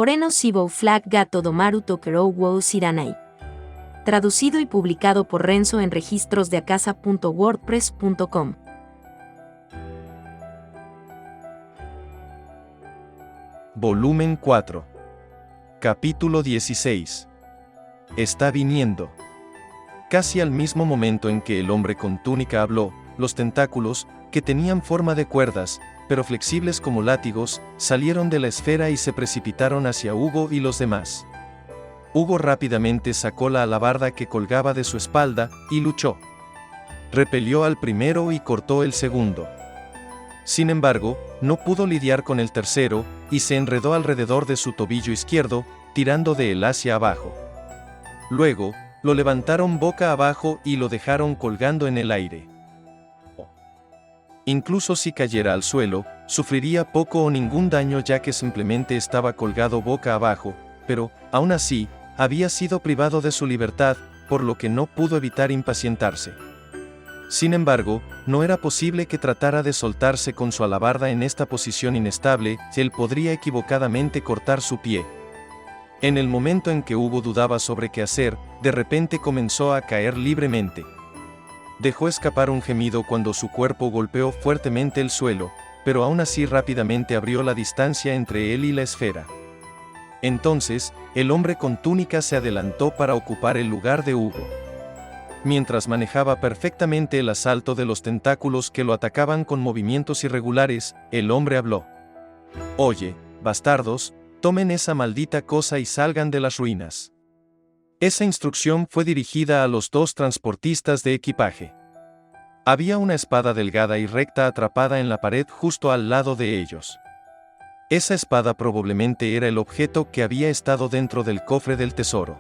Oreno Sibou Flag Gato Domaru Tokerou Wou Siranai. Traducido y publicado por Renzo en registrosdeacasa.wordpress.com. Volumen 4. Capítulo 16. Está viniendo. Casi al mismo momento en que el hombre con túnica habló, los tentáculos, que tenían forma de cuerdas, pero flexibles como látigos, salieron de la esfera y se precipitaron hacia Hugo y los demás. Hugo rápidamente sacó la alabarda que colgaba de su espalda, y luchó. Repelió al primero y cortó el segundo. Sin embargo, no pudo lidiar con el tercero, y se enredó alrededor de su tobillo izquierdo, tirando de él hacia abajo. Luego, lo levantaron boca abajo y lo dejaron colgando en el aire. Incluso si cayera al suelo, sufriría poco o ningún daño ya que simplemente estaba colgado boca abajo, pero, aún así, había sido privado de su libertad, por lo que no pudo evitar impacientarse. Sin embargo, no era posible que tratara de soltarse con su alabarda en esta posición inestable, él podría equivocadamente cortar su pie. En el momento en que Hugo dudaba sobre qué hacer, de repente comenzó a caer libremente. Dejó escapar un gemido cuando su cuerpo golpeó fuertemente el suelo, pero aún así rápidamente abrió la distancia entre él y la esfera. Entonces, el hombre con túnica se adelantó para ocupar el lugar de Hugo. Mientras manejaba perfectamente el asalto de los tentáculos que lo atacaban con movimientos irregulares, el hombre habló. «Oye, bastardos, tomen esa maldita cosa y salgan de las ruinas». Esa instrucción fue dirigida a los dos transportistas de equipaje. Había una espada delgada y recta atrapada en la pared justo al lado de ellos. Esa espada probablemente era el objeto que había estado dentro del cofre del tesoro.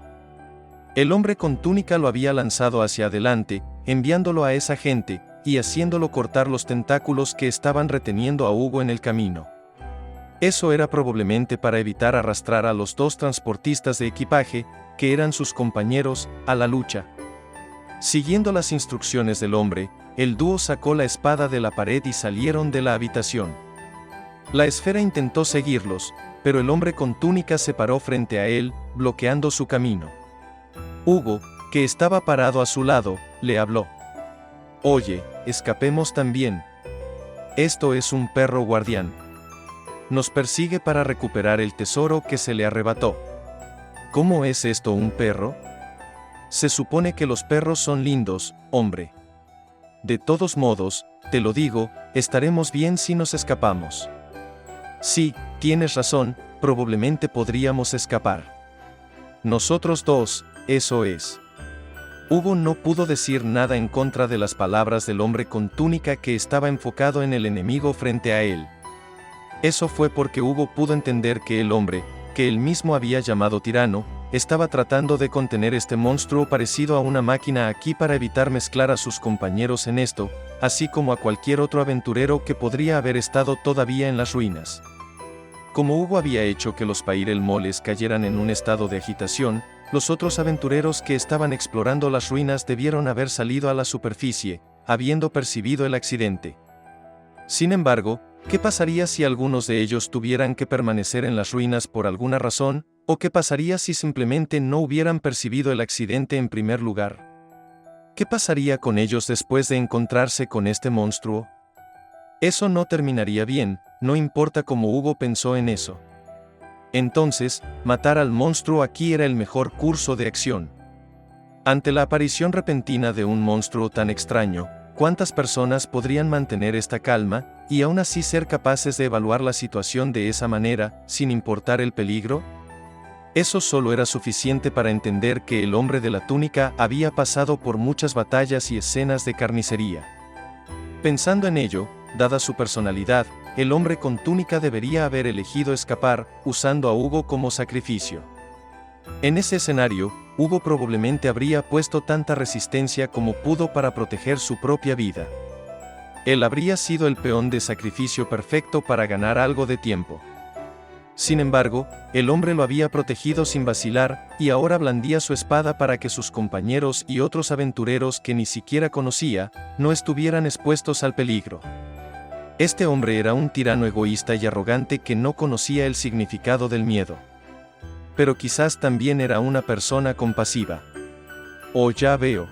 El hombre con túnica lo había lanzado hacia adelante, enviándolo a esa gente, y haciéndolo cortar los tentáculos que estaban reteniendo a Hugo en el camino. Eso era probablemente para evitar arrastrar a los dos transportistas de equipaje, que eran sus compañeros, a la lucha. Siguiendo las instrucciones del hombre, el dúo sacó la espada de la pared y salieron de la habitación. La esfera intentó seguirlos, pero el hombre con túnica se paró frente a él, bloqueando su camino. Hugo, que estaba parado a su lado, le habló. «Oye, escapemos también. Esto es un perro guardián. Nos persigue para recuperar el tesoro que se le arrebató». «¿Cómo es esto un perro? Se supone que los perros son lindos, hombre. De todos modos, te lo digo, estaremos bien si nos escapamos». «Sí, tienes razón, probablemente podríamos escapar. Nosotros dos, eso es». Hugo no pudo decir nada en contra de las palabras del hombre con túnica que estaba enfocado en el enemigo frente a él. Eso fue porque Hugo pudo entender que el hombre, que él mismo había llamado tirano, estaba tratando de contener este monstruo parecido a una máquina aquí para evitar mezclar a sus compañeros en esto, así como a cualquier otro aventurero que podría haber estado todavía en las ruinas. Como Hugo había hecho que los Pairel Moles cayeran en un estado de agitación, los otros aventureros que estaban explorando las ruinas debieron haber salido a la superficie, habiendo percibido el accidente. Sin embargo, ¿qué pasaría si algunos de ellos tuvieran que permanecer en las ruinas por alguna razón, o qué pasaría si simplemente no hubieran percibido el accidente en primer lugar? ¿Qué pasaría con ellos después de encontrarse con este monstruo? Eso no terminaría bien, no importa cómo Hugo pensó en eso. Entonces, matar al monstruo aquí era el mejor curso de acción. Ante la aparición repentina de un monstruo tan extraño, ¿cuántas personas podrían mantener esta calma, y aún así ser capaces de evaluar la situación de esa manera, sin importar el peligro? Eso solo era suficiente para entender que el hombre de la túnica había pasado por muchas batallas y escenas de carnicería. Pensando en ello, dada su personalidad, el hombre con túnica debería haber elegido escapar, usando a Hugo como sacrificio. En ese escenario, Hugo probablemente habría puesto tanta resistencia como pudo para proteger su propia vida. Él habría sido el peón de sacrificio perfecto para ganar algo de tiempo. Sin embargo, el hombre lo había protegido sin vacilar, y ahora blandía su espada para que sus compañeros y otros aventureros que ni siquiera conocía, no estuvieran expuestos al peligro. Este hombre era un tirano egoísta y arrogante que no conocía el significado del miedo. pero quizás también era una persona compasiva. Oh, ya veo.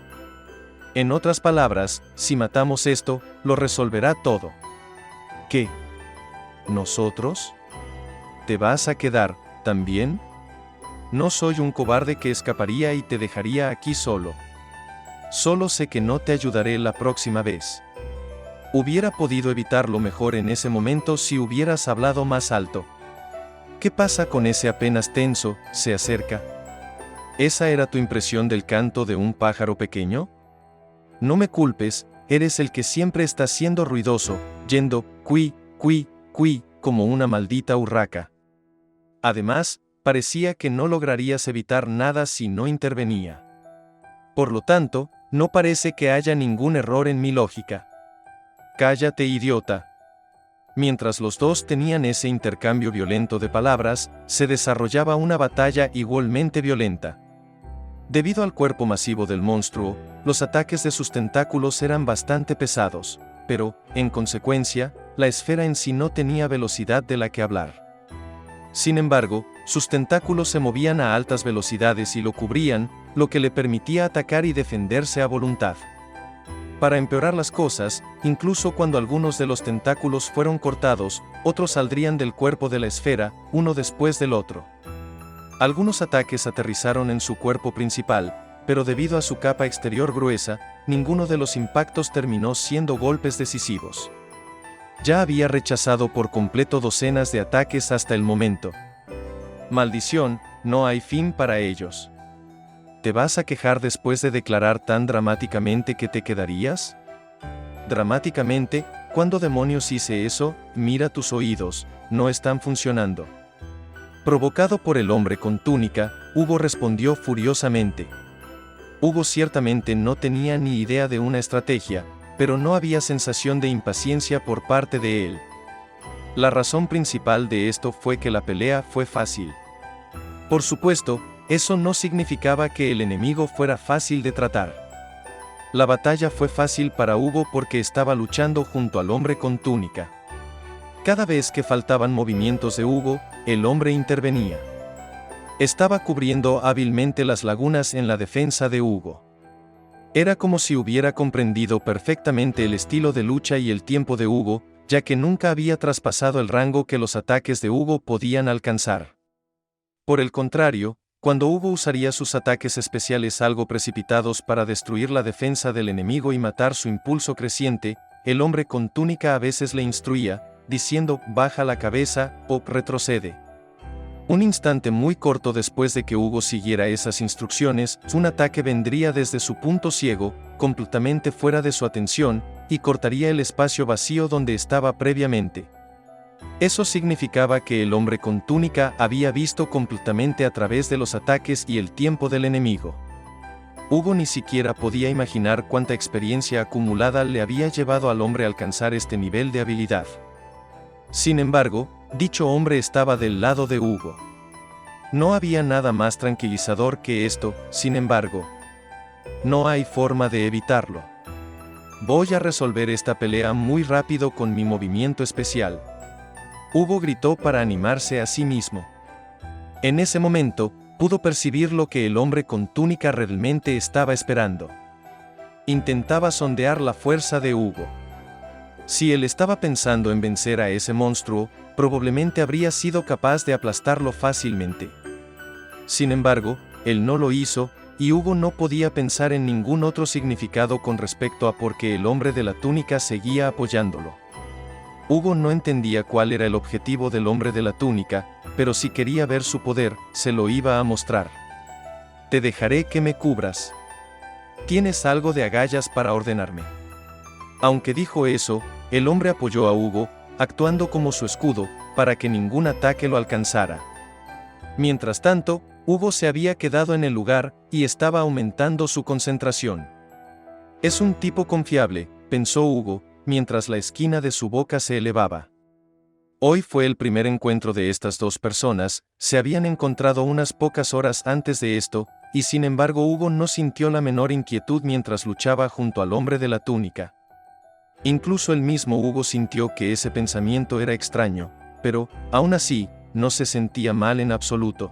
En otras palabras, si matamos esto, lo resolverá todo. ¿Qué? ¿Nosotros? ¿Te vas a quedar, también? No soy un cobarde que escaparía y te dejaría aquí solo. Solo sé que no te ayudaré la próxima vez. Hubiera podido evitarlo mejor en ese momento si hubieras hablado más alto. ¿Qué pasa con ese apenas tenso, se acerca? ¿Esa era tu impresión del canto de un pájaro pequeño? No me culpes, eres el que siempre está siendo ruidoso, yendo, cuí, cuí, cuí, como una maldita urraca. Además, parecía que no lograrías evitar nada si no intervenía. Por lo tanto, no parece que haya ningún error en mi lógica. Cállate, idiota. Mientras los dos tenían ese intercambio violento de palabras, se desarrollaba una batalla igualmente violenta. Debido al cuerpo masivo del monstruo, los ataques de sus tentáculos eran bastante pesados, pero, en consecuencia, la esfera en sí no tenía velocidad de la que hablar. Sin embargo, sus tentáculos se movían a altas velocidades y lo cubrían, lo que le permitía atacar y defenderse a voluntad. Para empeorar las cosas, incluso cuando algunos de los tentáculos fueron cortados, otros saldrían del cuerpo de la esfera, uno después del otro. Algunos ataques aterrizaron en su cuerpo principal, pero debido a su capa exterior gruesa, ninguno de los impactos terminó siendo golpes decisivos. Ya había rechazado por completo docenas de ataques hasta el momento. Maldición, no hay fin para ellos. ¿Te vas a quejar después de declarar tan dramáticamente que te quedarías? ¿Dramáticamente? ¿Cuándo demonios hice eso? Mira tus oídos, no están funcionando. Provocado por el hombre con túnica, Hugo respondió furiosamente. Hugo ciertamente no tenía ni idea de una estrategia, pero no había sensación de impaciencia por parte de él. La razón principal de esto fue que la pelea fue fácil. Por supuesto, eso no significaba que el enemigo fuera fácil de tratar. La batalla fue fácil para Hugo porque estaba luchando junto al hombre con túnica. Cada vez que faltaban movimientos de Hugo, el hombre intervenía. Estaba cubriendo hábilmente las lagunas en la defensa de Hugo. Era como si hubiera comprendido perfectamente el estilo de lucha y el tiempo de Hugo, ya que nunca había traspasado el rango que los ataques de Hugo podían alcanzar. Por el contrario, cuando Hugo usaría sus ataques especiales algo precipitados para destruir la defensa del enemigo y matar su impulso creciente, el hombre con túnica a veces le instruía, diciendo, baja la cabeza, o retrocede. Un instante muy corto después de que Hugo siguiera esas instrucciones, un ataque vendría desde su punto ciego, completamente fuera de su atención, y cortaría el espacio vacío donde estaba previamente. Eso significaba que el hombre con túnica había visto completamente a través de los ataques y el tiempo del enemigo. Hugo ni siquiera podía imaginar cuánta experiencia acumulada le había llevado al hombre a alcanzar este nivel de habilidad. Sin embargo, dicho hombre estaba del lado de Hugo. No había nada más tranquilizador que esto, sin embargo. No hay forma de evitarlo. Voy a resolver esta pelea muy rápido con mi movimiento especial. Hugo gritó para animarse a sí mismo. En ese momento, pudo percibir lo que el hombre con túnica realmente estaba esperando. Intentaba sondear la fuerza de Hugo. Si él estaba pensando en vencer a ese monstruo, probablemente habría sido capaz de aplastarlo fácilmente. Sin embargo, él no lo hizo, y Hugo no podía pensar en ningún otro significado con respecto a por qué el hombre de la túnica seguía apoyándolo. Hugo no entendía cuál era el objetivo del hombre de la túnica, pero si quería ver su poder, se lo iba a mostrar. Te dejaré que me cubras. ¿Tienes algo de agallas para ordenarme? Aunque dijo eso, el hombre apoyó a Hugo, actuando como su escudo, para que ningún ataque lo alcanzara. Mientras tanto, Hugo se había quedado en el lugar, y estaba aumentando su concentración. Es un tipo confiable, pensó Hugo, mientras la esquina de su boca se elevaba. Hoy fue el primer encuentro de estas dos personas, se habían encontrado unas pocas horas antes de esto, y sin embargo Hugo no sintió la menor inquietud mientras luchaba junto al hombre de la túnica. Incluso el mismo Hugo sintió que ese pensamiento era extraño, pero, aún así, no se sentía mal en absoluto.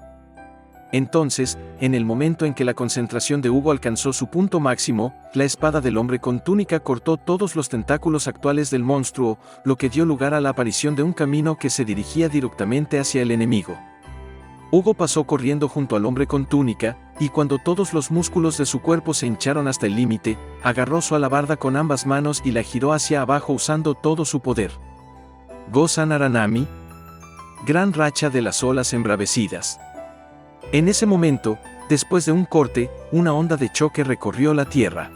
Entonces, en el momento en que la concentración de Hugo alcanzó su punto máximo, la espada del hombre con túnica cortó todos los tentáculos actuales del monstruo, lo que dio lugar a la aparición de un camino que se dirigía directamente hacia el enemigo. Hugo pasó corriendo junto al hombre con túnica, y cuando todos los músculos de su cuerpo se hincharon hasta el límite, agarró su alabarda con ambas manos y la giró hacia abajo usando todo su poder. Gosan Aranami. Gran racha de las olas embravecidas. En ese momento, después de un corte, una onda de choque recorrió la tierra.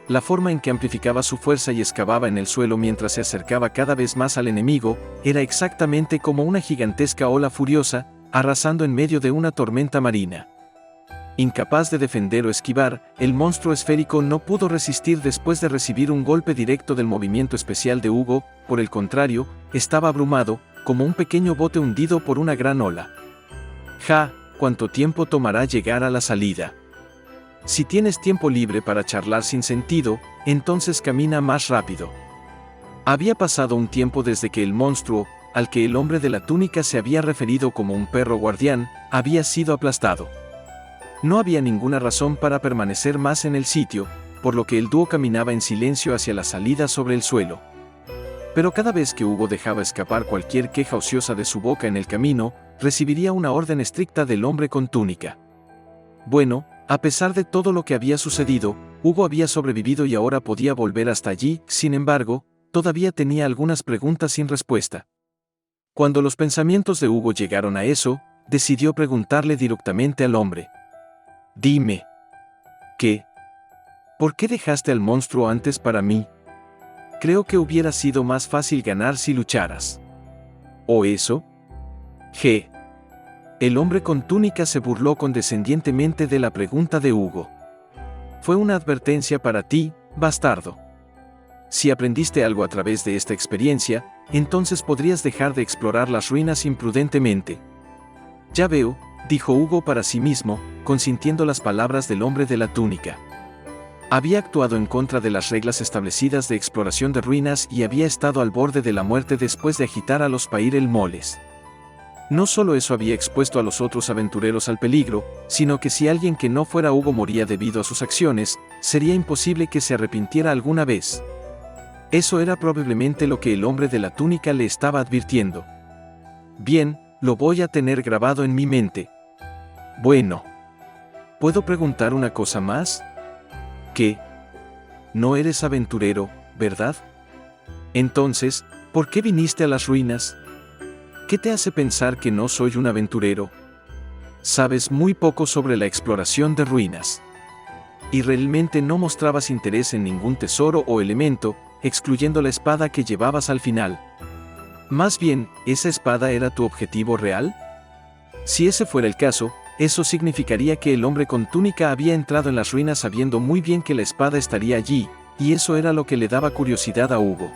La forma en que amplificaba su fuerza y excavaba en el suelo mientras se acercaba cada vez más al enemigo, era exactamente como una gigantesca ola furiosa, arrasando en medio de una tormenta marina. Incapaz de defender o esquivar, el monstruo esférico no pudo resistir después de recibir un golpe directo del movimiento especial de Hugo, por el contrario, estaba abrumado, como un pequeño bote hundido por una gran ola. ¡Ja! ¿Cuánto tiempo tomará llegar a la salida? Si tienes tiempo libre para charlar sin sentido, entonces camina más rápido. Había pasado un tiempo desde que el monstruo, al que el hombre de la túnica se había referido como un perro guardián, había sido aplastado. No había ninguna razón para permanecer más en el sitio, por lo que el dúo caminaba en silencio hacia la salida sobre el suelo. Pero cada vez que Hugo dejaba escapar cualquier queja ociosa de su boca en el camino, recibiría una orden estricta del hombre con túnica. Bueno, a pesar de todo lo que había sucedido, Hugo había sobrevivido y ahora podía volver hasta allí. Sin embargo, todavía tenía algunas preguntas sin respuesta. Cuando los pensamientos de Hugo llegaron a eso, decidió preguntarle directamente al hombre. Dime. ¿Qué? ¿Por qué dejaste al monstruo antes para mí? Creo que hubiera sido más fácil ganar si lucharas. ¿O eso? G. El hombre con túnica se burló condescendientemente de la pregunta de Hugo. Fue una advertencia para ti, bastardo. Si aprendiste algo a través de esta experiencia, entonces podrías dejar de explorar las ruinas imprudentemente. Ya veo, dijo Hugo para sí mismo, consintiendo las palabras del hombre de la túnica. Había actuado en contra de las reglas establecidas de exploración de ruinas y había estado al borde de la muerte después de agitar a los Pairel Moles. No solo eso había expuesto a los otros aventureros al peligro, sino que si alguien que no fuera Hugo moría debido a sus acciones, sería imposible que se arrepintiera alguna vez. Eso era probablemente lo que el hombre de la túnica le estaba advirtiendo. Bien, lo voy a tener grabado en mi mente. Bueno. ¿Puedo preguntar una cosa más? ¿Qué? No eres aventurero, ¿verdad? Entonces, ¿por qué viniste a las ruinas? ¿Qué te hace pensar que no soy un aventurero? Sabes muy poco sobre la exploración de ruinas. Y realmente no mostrabas interés en ningún tesoro o elemento, excluyendo la espada que llevabas al final. Más bien, ¿esa espada era tu objetivo real? Si ese fuera el caso, eso significaría que el hombre con túnica había entrado en las ruinas sabiendo muy bien que la espada estaría allí, y eso era lo que le daba curiosidad a Hugo.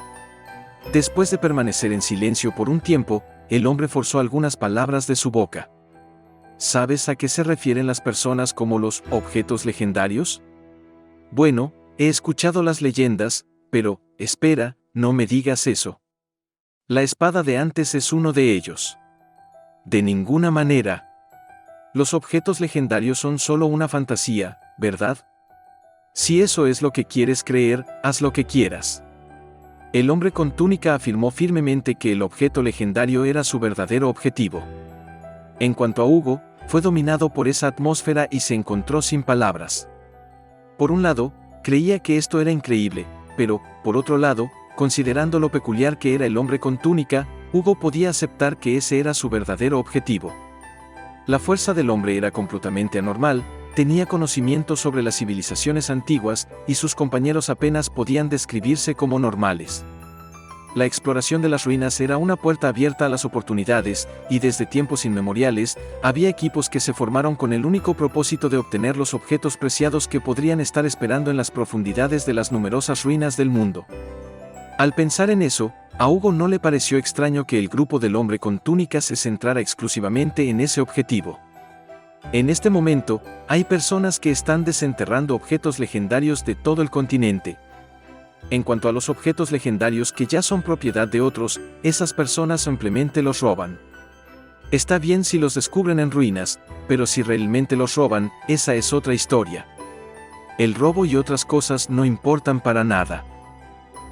Después de permanecer en silencio por un tiempo, el hombre forzó algunas palabras de su boca. ¿Sabes a qué se refieren las personas como los objetos legendarios? Bueno, he escuchado las leyendas, pero, espera, no me digas eso. La espada de antes es uno de ellos. De ninguna manera. Los objetos legendarios son solo una fantasía, ¿verdad? Si eso es lo que quieres creer, haz lo que quieras. El hombre con túnica afirmó firmemente que el objeto legendario era su verdadero objetivo. En cuanto a Hugo, fue dominado por esa atmósfera y se encontró sin palabras. Por un lado, creía que esto era increíble, pero, por otro lado, considerando lo peculiar que era el hombre con túnica, Hugo podía aceptar que ese era su verdadero objetivo. La fuerza del hombre era completamente anormal, tenía conocimiento sobre las civilizaciones antiguas, y sus compañeros apenas podían describirse como normales. La exploración de las ruinas era una puerta abierta a las oportunidades, y desde tiempos inmemoriales, había equipos que se formaron con el único propósito de obtener los objetos preciados que podrían estar esperando en las profundidades de las numerosas ruinas del mundo. Al pensar en eso, a Hugo no le pareció extraño que el grupo del hombre con túnica se centrara exclusivamente en ese objetivo. En este momento, hay personas que están desenterrando objetos legendarios de todo el continente. En cuanto a los objetos legendarios que ya son propiedad de otros, esas personas simplemente los roban. Está bien si los descubren en ruinas, pero si realmente los roban, esa es otra historia. El robo y otras cosas no importan para nada.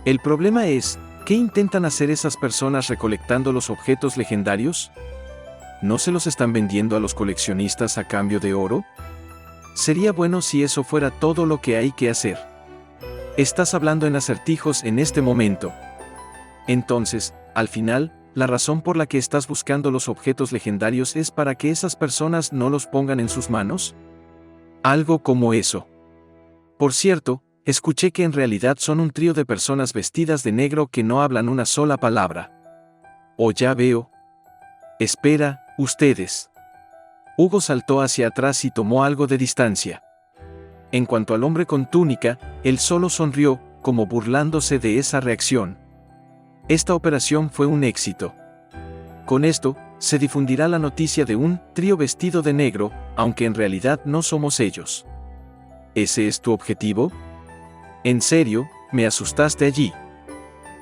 El problema es, ¿qué intentan hacer esas personas recolectando los objetos legendarios? ¿No se los están vendiendo a los coleccionistas a cambio de oro? Sería bueno si eso fuera todo lo que hay que hacer. Estás hablando en acertijos en este momento. Entonces, al final, la razón por la que estás buscando los objetos legendarios es para que esas personas no los pongan en sus manos. Algo como eso. Por cierto, escuché que en realidad son un trío de personas vestidas de negro que no hablan una sola palabra. Oh, ya veo. Espera, ustedes. Hugo saltó hacia atrás y tomó algo de distancia. En cuanto al hombre con túnica, él solo sonrió, como burlándose de esa reacción. Esta operación fue un éxito. Con esto, se difundirá la noticia de un trío vestido de negro, aunque en realidad no somos ellos. ¿Ese es tu objetivo? En serio, me asustaste allí.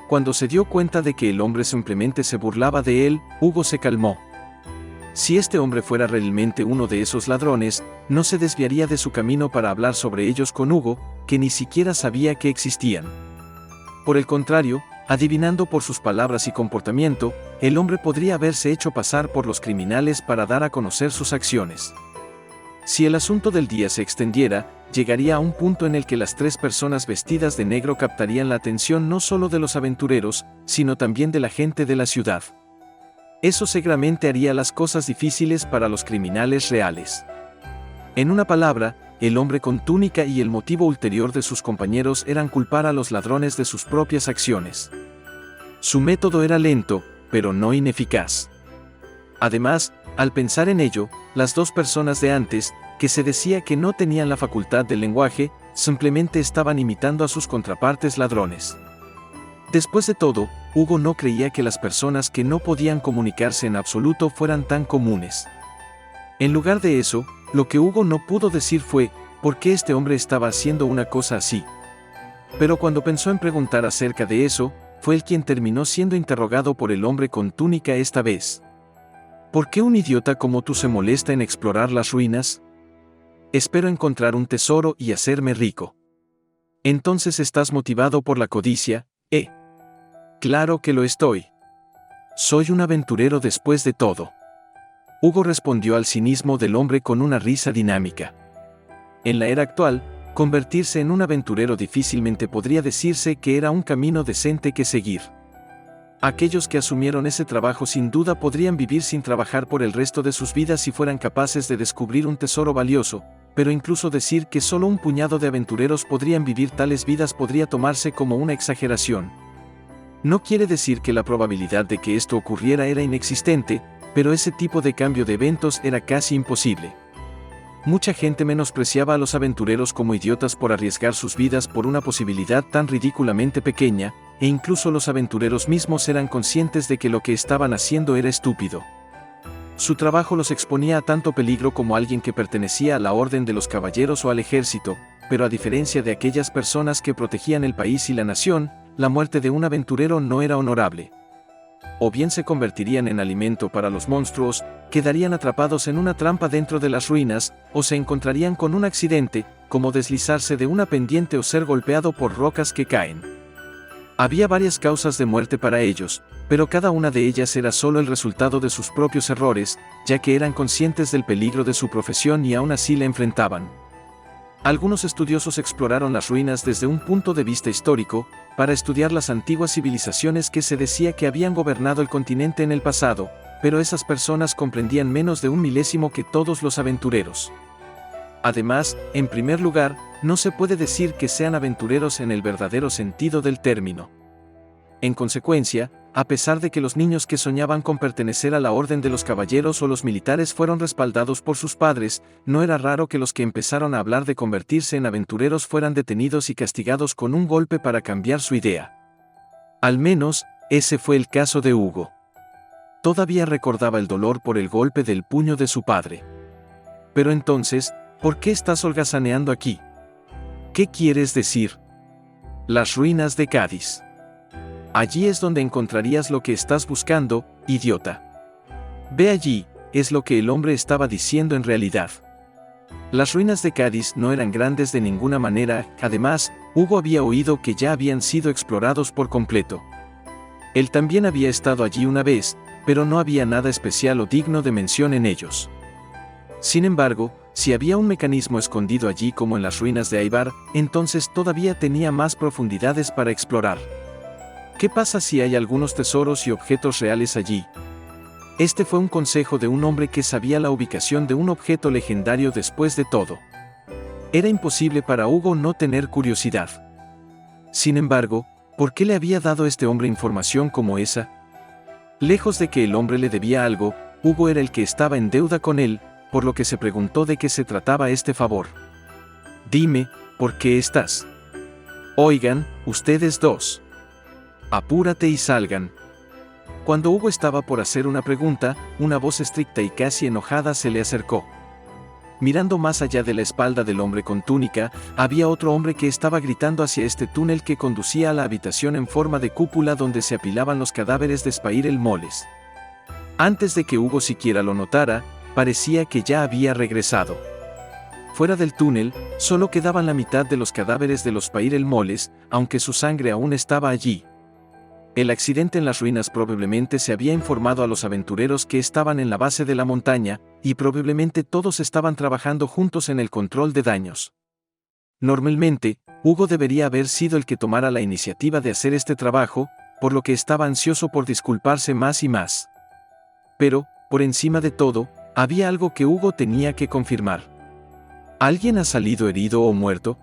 Cuando se dio cuenta de que el hombre simplemente se burlaba de él, Hugo se calmó. Si este hombre fuera realmente uno de esos ladrones, no se desviaría de su camino para hablar sobre ellos con Hugo, que ni siquiera sabía que existían. Por el contrario, adivinando por sus palabras y comportamiento, el hombre podría haberse hecho pasar por los criminales para dar a conocer sus acciones. Si el asunto del día se extendiera, llegaría a un punto en el que las tres personas vestidas de negro captarían la atención no solo de los aventureros, sino también de la gente de la ciudad. Eso seguramente haría las cosas difíciles para los criminales reales. En una palabra, el hombre con túnica y el motivo ulterior de sus compañeros eran culpar a los ladrones de sus propias acciones. Su método era lento, pero no ineficaz. Además, al pensar en ello, las dos personas de antes, que se decía que no tenían la facultad del lenguaje, simplemente estaban imitando a sus contrapartes ladrones. Después de todo, Hugo no creía que las personas que no podían comunicarse en absoluto fueran tan comunes. En lugar de eso, lo que Hugo no pudo decir fue, ¿por qué este hombre estaba haciendo una cosa así? Pero cuando pensó en preguntar acerca de eso, fue él quien terminó siendo interrogado por el hombre con túnica esta vez. ¿Por qué un idiota como tú se molesta en explorar las ruinas? Espero encontrar un tesoro y hacerme rico. Entonces estás motivado por la codicia, ¿eh? Claro que lo estoy. Soy un aventurero después de todo. Hugo respondió al cinismo del hombre con una risa dinámica. En la era actual, convertirse en un aventurero difícilmente podría decirse que era un camino decente que seguir. Aquellos que asumieron ese trabajo sin duda podrían vivir sin trabajar por el resto de sus vidas si fueran capaces de descubrir un tesoro valioso, pero incluso decir que solo un puñado de aventureros podrían vivir tales vidas podría tomarse como una exageración. No quiere decir que la probabilidad de que esto ocurriera era inexistente, pero ese tipo de cambio de eventos era casi imposible. Mucha gente menospreciaba a los aventureros como idiotas por arriesgar sus vidas por una posibilidad tan ridículamente pequeña, e incluso los aventureros mismos eran conscientes de que lo que estaban haciendo era estúpido. Su trabajo los exponía a tanto peligro como alguien que pertenecía a la Orden de los Caballeros o al ejército, pero a diferencia de aquellas personas que protegían el país y la nación, la muerte de un aventurero no era honorable. O bien se convertirían en alimento para los monstruos, quedarían atrapados en una trampa dentro de las ruinas, o se encontrarían con un accidente, como deslizarse de una pendiente o ser golpeado por rocas que caen. Había varias causas de muerte para ellos, pero cada una de ellas era solo el resultado de sus propios errores, ya que eran conscientes del peligro de su profesión y aún así la enfrentaban. Algunos estudiosos exploraron las ruinas desde un punto de vista histórico, para estudiar las antiguas civilizaciones que se decía que habían gobernado el continente en el pasado, pero esas personas comprendían menos de un milésimo que todos los aventureros. Además, en primer lugar, no se puede decir que sean aventureros en el verdadero sentido del término. En consecuencia, a pesar de que los niños que soñaban con pertenecer a la Orden de los Caballeros o los militares fueron respaldados por sus padres, no era raro que los que empezaron a hablar de convertirse en aventureros fueran detenidos y castigados con un golpe para cambiar su idea. Al menos, ese fue el caso de Hugo. Todavía recordaba el dolor por el golpe del puño de su padre. Pero entonces, ¿por qué estás holgazaneando aquí? ¿Qué quieres decir? Las ruinas de Cádiz. Allí es donde encontrarías lo que estás buscando, idiota. Ve allí, es lo que el hombre estaba diciendo en realidad. Las ruinas de Cádiz no eran grandes de ninguna manera, además, Hugo había oído que ya habían sido explorados por completo. Él también había estado allí una vez, pero no había nada especial o digno de mención en ellos. Sin embargo, si había un mecanismo escondido allí como en las ruinas de Aybar, entonces todavía tenía más profundidades para explorar. ¿Qué pasa si hay algunos tesoros y objetos reales allí? Este fue un consejo de un hombre que sabía la ubicación de un objeto legendario después de todo. Era imposible para Hugo no tener curiosidad. Sin embargo, ¿por qué le había dado este hombre información como esa? Lejos de que el hombre le debía algo, Hugo era el que estaba en deuda con él, por lo que se preguntó de qué se trataba este favor. Dime, ¿por qué estás? Oigan, ustedes dos. Apúrate y salgan. Cuando Hugo estaba por hacer una pregunta, una voz estricta y casi enojada se le acercó. Mirando más allá de la espalda del hombre con túnica, había otro hombre que estaba gritando hacia este túnel que conducía a la habitación en forma de cúpula donde se apilaban los cadáveres de Spire el Moles. Antes de que Hugo siquiera lo notara, parecía que ya había regresado. Fuera del túnel, solo quedaban la mitad de los cadáveres de los Spire el Moles, aunque su sangre aún estaba allí. El accidente en las ruinas probablemente se había informado a los aventureros que estaban en la base de la montaña, y probablemente todos estaban trabajando juntos en el control de daños. Normalmente, Hugo debería haber sido el que tomara la iniciativa de hacer este trabajo, por lo que estaba ansioso por disculparse más y más. Pero, por encima de todo, había algo que Hugo tenía que confirmar. ¿Alguien ha salido herido o muerto?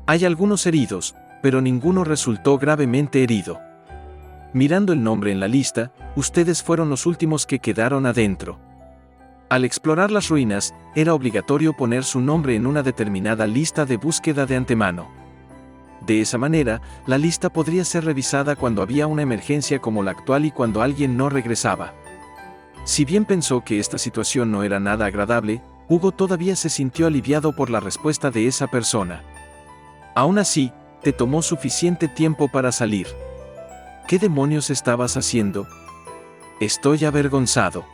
Hay algunos heridos, pero ninguno resultó gravemente herido. Mirando el nombre en la lista, ustedes fueron los últimos que quedaron adentro. Al explorar las ruinas, era obligatorio poner su nombre en una determinada lista de búsqueda de antemano. De esa manera, la lista podría ser revisada cuando había una emergencia como la actual y cuando alguien no regresaba. Si bien pensó que esta situación no era nada agradable, Hugo todavía se sintió aliviado por la respuesta de esa persona. Aún así, te tomó suficiente tiempo para salir. ¿Qué demonios estabas haciendo? Estoy avergonzado.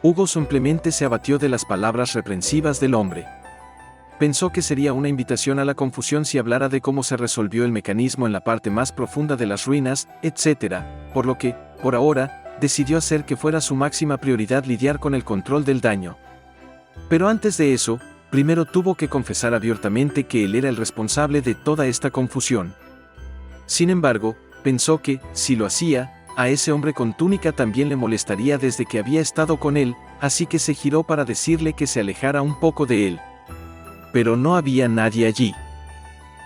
Hugo simplemente se abatió de las palabras reprensivas del hombre. Pensó que sería una invitación a la confusión si hablara de cómo se resolvió el mecanismo en la parte más profunda de las ruinas, etc., por lo que, por ahora, decidió hacer que fuera su máxima prioridad lidiar con el control del daño. Pero antes de eso, primero tuvo que confesar abiertamente que él era el responsable de toda esta confusión. Sin embargo, pensó que, si lo hacía, a ese hombre con túnica también le molestaría desde que había estado con él, así que se giró para decirle que se alejara un poco de él. Pero no había nadie allí.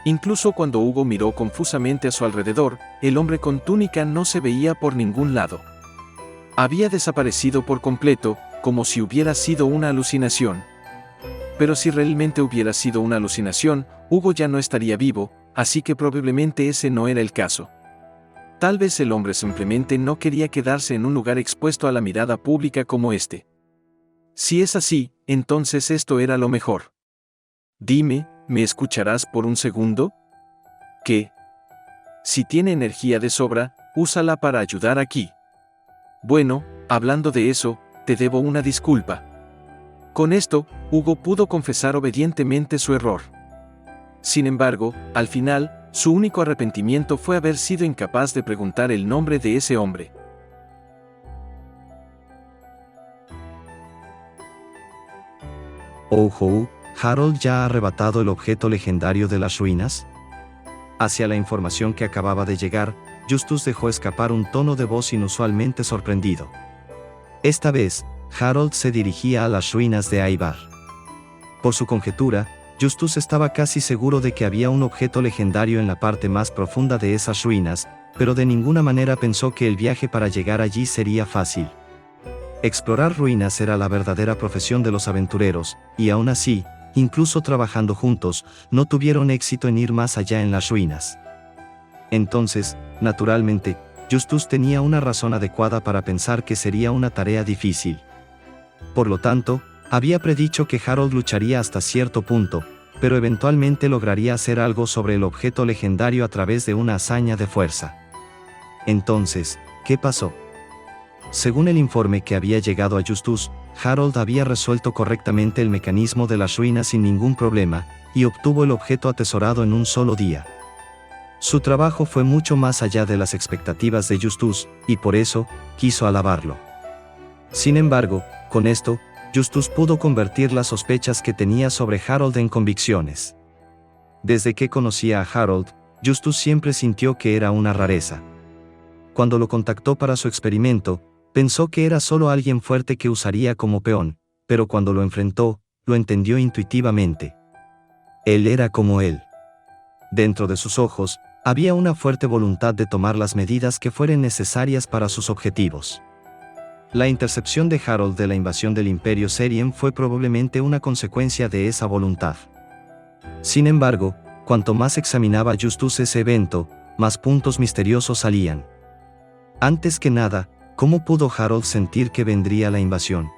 Incluso cuando Hugo miró confusamente a su alrededor, el hombre con túnica no se veía por ningún lado. Había desaparecido por completo, como si hubiera sido una alucinación. Pero si realmente hubiera sido una alucinación, Hugo ya no estaría vivo, así que probablemente ese no era el caso. Tal vez el hombre simplemente no quería quedarse en un lugar expuesto a la mirada pública como este. Si es así, entonces esto era lo mejor. Dime, ¿me escucharás por un segundo? ¿Qué? Si tiene energía de sobra, úsala para ayudar aquí. Bueno, hablando de eso, te debo una disculpa. Con esto, Hugo pudo confesar obedientemente su error. Sin embargo, al final, su único arrepentimiento fue haber sido incapaz de preguntar el nombre de ese hombre. Ojo, ¿Harold ya ha arrebatado el objeto legendario de las ruinas? Hacia la información que acababa de llegar, Justus dejó escapar un tono de voz inusualmente sorprendido. Esta vez, Harold se dirigía a las ruinas de Aybar. Por su conjetura, Justus estaba casi seguro de que había un objeto legendario en la parte más profunda de esas ruinas, pero de ninguna manera pensó que el viaje para llegar allí sería fácil. Explorar ruinas era la verdadera profesión de los aventureros, y aún así, incluso trabajando juntos, no tuvieron éxito en ir más allá en las ruinas. Entonces, naturalmente, Justus tenía una razón adecuada para pensar que sería una tarea difícil. Por lo tanto, había predicho que Harold lucharía hasta cierto punto, pero eventualmente lograría hacer algo sobre el objeto legendario a través de una hazaña de fuerza. Entonces, ¿qué pasó? Según el informe que había llegado a Justus, Harold había resuelto correctamente el mecanismo de las ruinas sin ningún problema, y obtuvo el objeto atesorado en un solo día. Su trabajo fue mucho más allá de las expectativas de Justus, y por eso, quiso alabarlo. Sin embargo, con esto, Justus pudo convertir las sospechas que tenía sobre Harold en convicciones. Desde que conocía a Harold, Justus siempre sintió que era una rareza. Cuando lo contactó para su experimento, pensó que era solo alguien fuerte que usaría como peón, pero cuando lo enfrentó, lo entendió intuitivamente. Él era como él. Dentro de sus ojos, había una fuerte voluntad de tomar las medidas que fueran necesarias para sus objetivos. La intercepción de Harold de la invasión del Imperio Serien fue probablemente una consecuencia de esa voluntad. Sin embargo, cuanto más examinaba Justus ese evento, más puntos misteriosos salían. Antes que nada, ¿cómo pudo Harold sentir que vendría la invasión?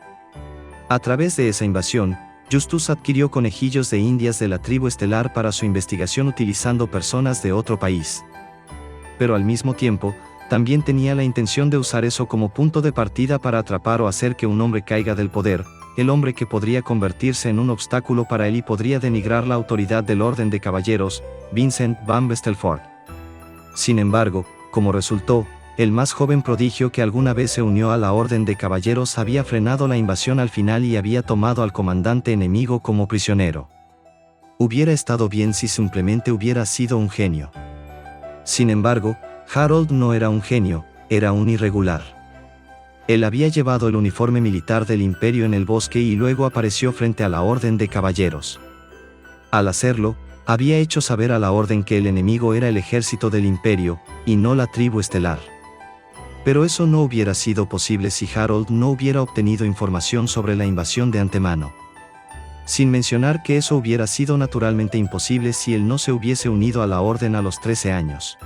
A través de esa invasión, Justus adquirió conejillos de indias de la tribu estelar para su investigación utilizando personas de otro país. Pero al mismo tiempo, también tenía la intención de usar eso como punto de partida para atrapar o hacer que un hombre caiga del poder, el hombre que podría convertirse en un obstáculo para él y podría denigrar la autoridad del Orden de Caballeros, Vincent van Vestelford. Sin embargo, como resultó, el más joven prodigio que alguna vez se unió a la Orden de Caballeros había frenado la invasión al final y había tomado al comandante enemigo como prisionero. Hubiera estado bien si simplemente hubiera sido un genio. Sin embargo, Harold no era un genio, era un irregular. Él había llevado el uniforme militar del Imperio en el bosque y luego apareció frente a la Orden de Caballeros. Al hacerlo, había hecho saber a la Orden que el enemigo era el ejército del Imperio, y no la tribu estelar. Pero eso no hubiera sido posible si Harold no hubiera obtenido información sobre la invasión de antemano. Sin mencionar que eso hubiera sido naturalmente imposible si él no se hubiese unido a la Orden a los 13 años.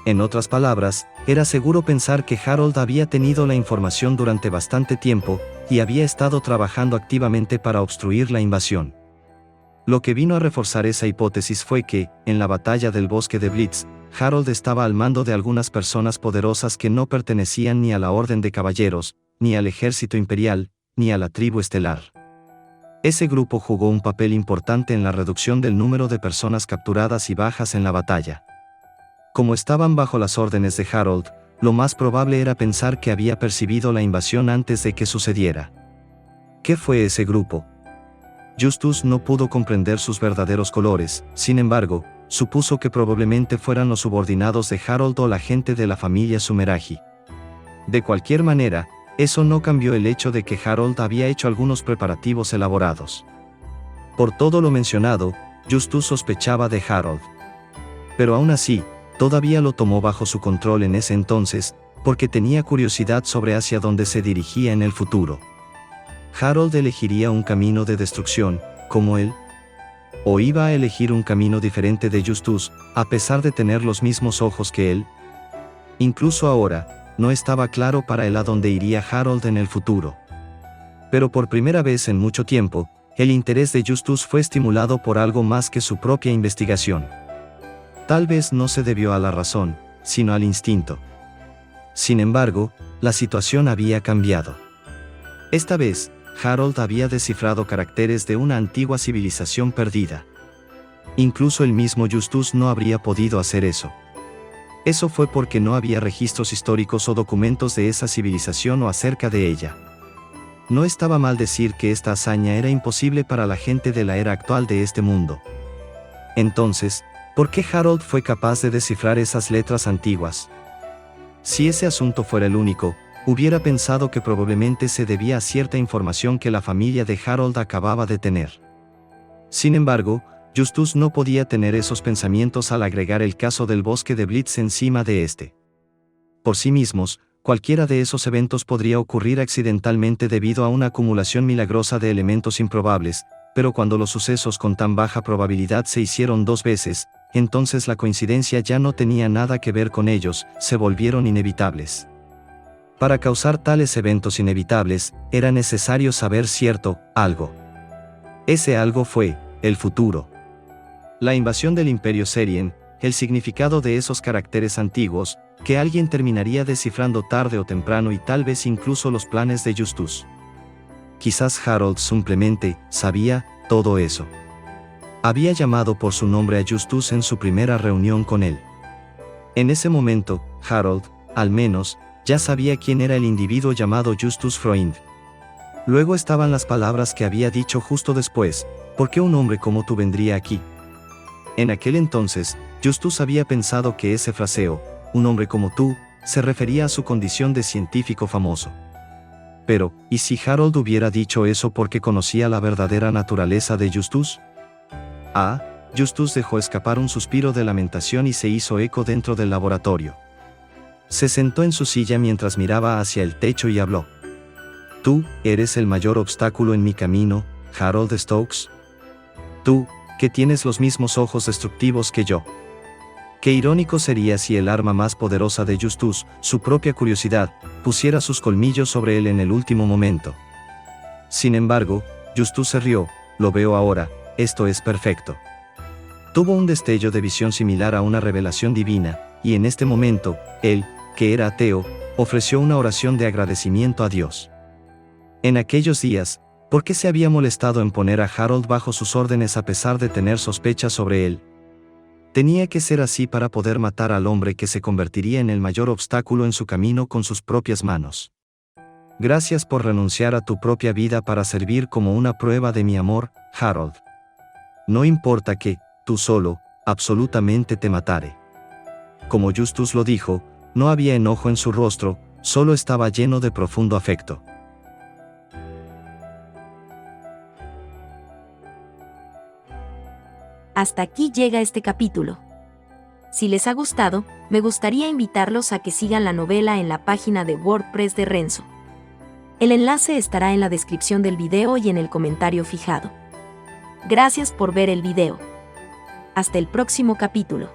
En otras palabras, era seguro pensar que Harold había tenido la información durante bastante tiempo, y había estado trabajando activamente para obstruir la invasión. Lo que vino a reforzar esa hipótesis fue que, en la batalla del bosque de Blitz, Harold estaba al mando de algunas personas poderosas que no pertenecían ni a la Orden de Caballeros, ni al ejército imperial, ni a la tribu estelar. Ese grupo jugó un papel importante en la reducción del número de personas capturadas y bajas en la batalla. Como estaban bajo las órdenes de Harold, lo más probable era pensar que había percibido la invasión antes de que sucediera. ¿Qué fue ese grupo? Justus no pudo comprender sus verdaderos colores, sin embargo, supuso que probablemente fueran los subordinados de Harold o la gente de la familia Sumeragi. De cualquier manera, eso no cambió el hecho de que Harold había hecho algunos preparativos elaborados. Por todo lo mencionado, Justus sospechaba de Harold. Pero aún así, todavía lo tomó bajo su control en ese entonces, porque tenía curiosidad sobre hacia dónde se dirigía en el futuro. ¿Harold elegiría un camino de destrucción, como él? ¿O iba a elegir un camino diferente de Justus, a pesar de tener los mismos ojos que él? Incluso ahora, no estaba claro para él a dónde iría Harold en el futuro. Pero por primera vez en mucho tiempo, el interés de Justus fue estimulado por algo más que su propia investigación. Tal vez no se debió a la razón, sino al instinto. Sin embargo, la situación había cambiado. Esta vez, Harold había descifrado caracteres de una antigua civilización perdida. Incluso el mismo Justus no habría podido hacer eso. Eso fue porque no había registros históricos o documentos de esa civilización o acerca de ella. No estaba mal decir que esta hazaña era imposible para la gente de la era actual de este mundo. Entonces, ¿por qué Harold fue capaz de descifrar esas letras antiguas? Si ese asunto fuera el único, hubiera pensado que probablemente se debía a cierta información que la familia de Harold acababa de tener. Sin embargo, Justus no podía tener esos pensamientos al agregar el caso del bosque de Blitz encima de este. Por sí mismos, cualquiera de esos eventos podría ocurrir accidentalmente debido a una acumulación milagrosa de elementos improbables, pero cuando los sucesos con tan baja probabilidad se hicieron dos veces, entonces la coincidencia ya no tenía nada que ver con ellos, se volvieron inevitables. Para causar tales eventos inevitables, era necesario saber cierto algo. Ese algo fue el futuro. La invasión del Imperio Serien, el significado de esos caracteres antiguos, que alguien terminaría descifrando tarde o temprano y tal vez incluso los planes de Justus. quizás Harold simplemente sabía todo eso. Había llamado por su nombre a Justus en su primera reunión con él. En ese momento, Harold, al menos, ya sabía quién era el individuo llamado Justus Freund. Luego estaban las palabras que había dicho justo después: ¿por qué un hombre como tú vendría aquí? En aquel entonces, Justus había pensado que ese fraseo, un hombre como tú, se refería a su condición de científico famoso. Pero, ¿y si Harold hubiera dicho eso porque conocía la verdadera naturaleza de Justus? Justus dejó escapar un suspiro de lamentación y se hizo eco dentro del laboratorio. Se sentó en su silla mientras miraba hacia el techo y habló. Tú, eres el mayor obstáculo en mi camino, Harold Stokes. Tú, que tienes los mismos ojos destructivos que yo. Qué irónico sería si el arma más poderosa de Justus, su propia curiosidad, pusiera sus colmillos sobre él en el último momento. Sin embargo, Justus se rió. Lo veo ahora, esto es perfecto. Tuvo un destello de visión similar a una revelación divina, y en este momento, él, que era ateo, ofreció una oración de agradecimiento a Dios. En aquellos días, ¿por qué se había molestado en poner a Harold bajo sus órdenes a pesar de tener sospechas sobre él? Tenía que ser así para poder matar al hombre que se convertiría en el mayor obstáculo en su camino con sus propias manos. Gracias por renunciar a tu propia vida para servir como una prueba de mi amor, Harold. No importa que, tú solo, absolutamente te matare. Como Justus lo dijo, no había enojo en su rostro, solo estaba lleno de profundo afecto. Hasta aquí llega este capítulo. Si les ha gustado, me gustaría invitarlos a que sigan la novela en la página de WordPress de Renzo. El enlace estará en la descripción del video y en el comentario fijado. Gracias por ver el video. Hasta el próximo capítulo.